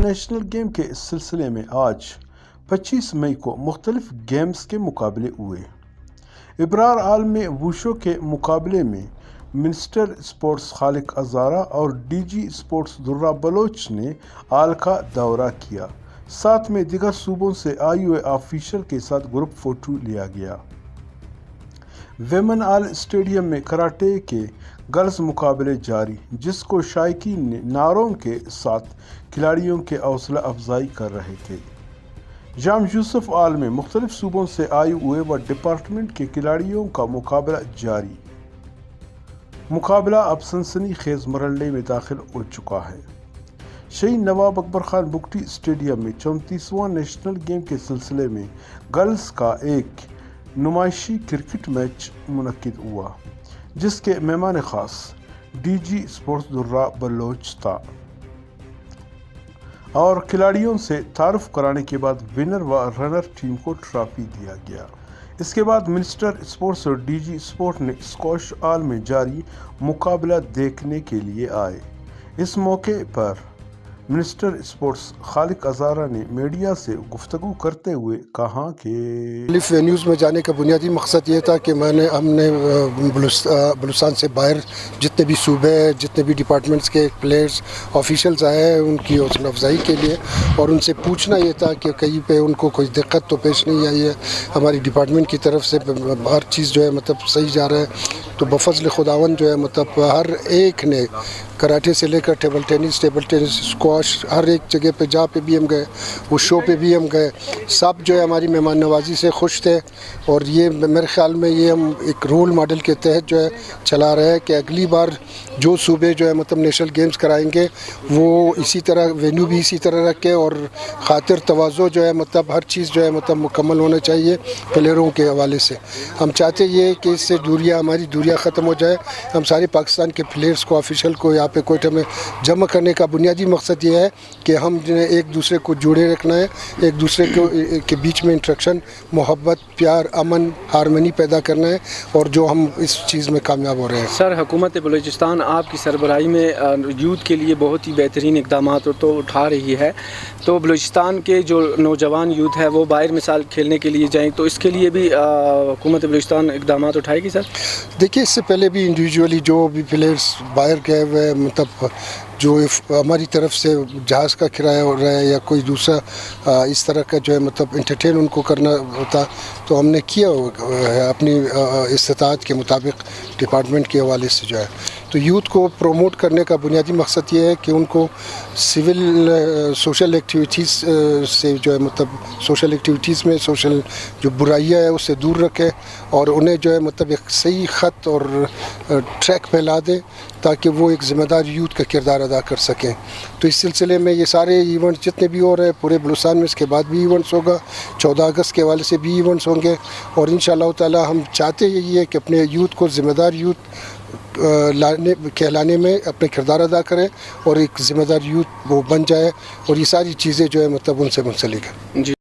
National game کے سلسلے میں آج 25 مئی کو مختلف گیمز کے مقابلے ہوئے۔ ابرار عالم ووشو کے مقابلے میں منسٹر اسپورٹس خالق ازارہ اور ڈی جی اسپورٹس درہ بلوچ نے آل کا دورہ کیا۔ ساتھ میں دیگر صوبوں سے آئے ہوئے آفیشل کے ساتھ گروپ فوٹو لیا گیا۔ ویمن آل اسٹیڈیم میں کراٹے کے گرلز مقابلے جاری، جس کو شائقین نے نعروں کے ساتھ کھلاڑیوں کے حوصلہ افزائی کر رہے تھے۔ جام یوسف آل میں مختلف صوبوں سے آئے ہوئے و ڈپارٹمنٹ کے کھلاڑیوں کا مقابلہ جاری۔ مقابلہ اب سنسنی خیز مرحلے میں داخل ہو چکا ہے۔ شہید نواب اکبر خان بگٹی اسٹیڈیم میں 34واں نیشنل گیم کے سلسلے میں گرلز کا ایک نمائشی کرکٹ میچ منعقد ہوا، جس کے مہمان خاص ڈی جی اسپورٹس درہ بلوچ تھا اور کھلاڑیوں سے تعارف کرانے کے بعد ونر و رنر ٹیم کو ٹرافی دیا گیا۔ اس کے بعد منسٹر اسپورٹس اور ڈی جی اسپورٹ نے اسکواش آل میں جاری مقابلہ دیکھنے کے لیے آئے۔ اس موقع پر منسٹر اسپورٹس خالق ازارہ نے میڈیا سے گفتگو کرتے ہوئے کہا کہ مختلف وینیوز میں جانے کا بنیادی مقصد یہ تھا کہ ہم نے بلوچستان سے باہر جتنے بھی صوبے جتنے بھی ڈپارٹمنٹس کے پلیئرز آفیشلز آئے ہیں ان کی حوصلہ افزائی کے لیے، اور ان سے پوچھنا یہ تھا کہ کہیں پہ ان کو کوئی دقت تو پیش نہیں آئی ہے، ہماری ڈپارٹمنٹ کی طرف سے ہر چیز جو ہے مطلب صحیح جا رہا ہے۔ تو بفضل خداوند جو ہے مطلب ہر ایک نے کراٹے سے لے کر ٹیبل ٹینس اسکواش ہر ایک جگہ پہ جہاں پہ بھی ہم گئے، وہ شو پہ بھی ہم گئے، سب جو ہے ہماری مہمان نوازی سے خوش تھے۔ اور یہ میرے خیال میں یہ ہم ایک رول ماڈل کے تحت جو ہے چلا رہے ہیں کہ اگلی بار جو صوبے جو ہے مطلب نیشنل گیمز کرائیں گے وہ اسی طرح وینیو بھی اسی طرح رکھے، اور خاطر تواضع جو ہے مطلب ہر چیز جو ہے مطلب مکمل ہونا چاہیے پلیئروں کے حوالے سے۔ ہم چاہتے یہ کہ اس سے ہماری دوریاں ختم ہو جائے۔ ہم سارے پاکستان کے پلیئرز کو آفیشل کو یہاں پہ کوئٹہ میں جمع کرنے کا بنیادی مقصد یہ ہے کہ ہم ایک دوسرے کو جوڑے رکھنا ہے، ایک دوسرے کے بیچ میں انٹریکشن، محبت، پیار، امن، ہارمنی پیدا کرنا ہے، اور جو ہم اس چیز میں کامیاب ہو رہے ہیں۔ سر، حکومت بلوچستان آپ کی سربراہی میں یوتھ کے لیے بہت ہی بہترین اقدامات تو اٹھا رہی ہے، تو بلوچستان کے جو نوجوان یوتھ ہے وہ باہر مثال کھیلنے کے لیے جائیں، تو اس کے لیے بھی حکومت بلوچستان اقدامات اٹھائے گی؟ سر دیکھیے، اس سے پہلے بھی انڈیویجولی جو بھی پلیئرز باہر گئے ہوئے مطلب جو ہماری طرف سے جہاز کا کرایہ ہو رہا ہے یا کوئی دوسرا اس طرح کا جو ہے مطلب انٹرٹین ان کو کرنا ہوتا تو ہم نے کیا ہے اپنی استطاعت کے مطابق ڈپارٹمنٹ کے حوالے سے جو ہے۔ تو یوتھ کو پروموٹ کرنے کا بنیادی مقصد یہ ہے کہ ان کو سول سوشل ایکٹیویٹیز سے جو ہے مطلب سوشل ایکٹیویٹیز میں سوشل جو برائیاں ہیں اس سے دور رکھے، اور انہیں جو ہے مطلب ایک صحیح خط اور ٹریک پہ لا دے تاکہ وہ ایک ذمہ دار یوتھ کا کردار ادا کر سکیں۔ تو اس سلسلے میں یہ سارے ایونٹس جتنے بھی ہو رہے ہیں پورے بلوچستان میں، اس کے بعد بھی ایونٹس ہوگا، 14 اگست کے حوالے سے بھی ایونٹس ہوں گے، اور انشاءاللہ تعالی ہم چاہتے یہی ہے کہ اپنے یوتھ کو ذمہ دار یوتھ کہلانے میں اپنے کردار ادا کریں اور ایک ذمہ دار یوتھ وہ بن جائے، اور یہ ساری چیزیں جو ہے مطلب ان سے منسلک ہیں۔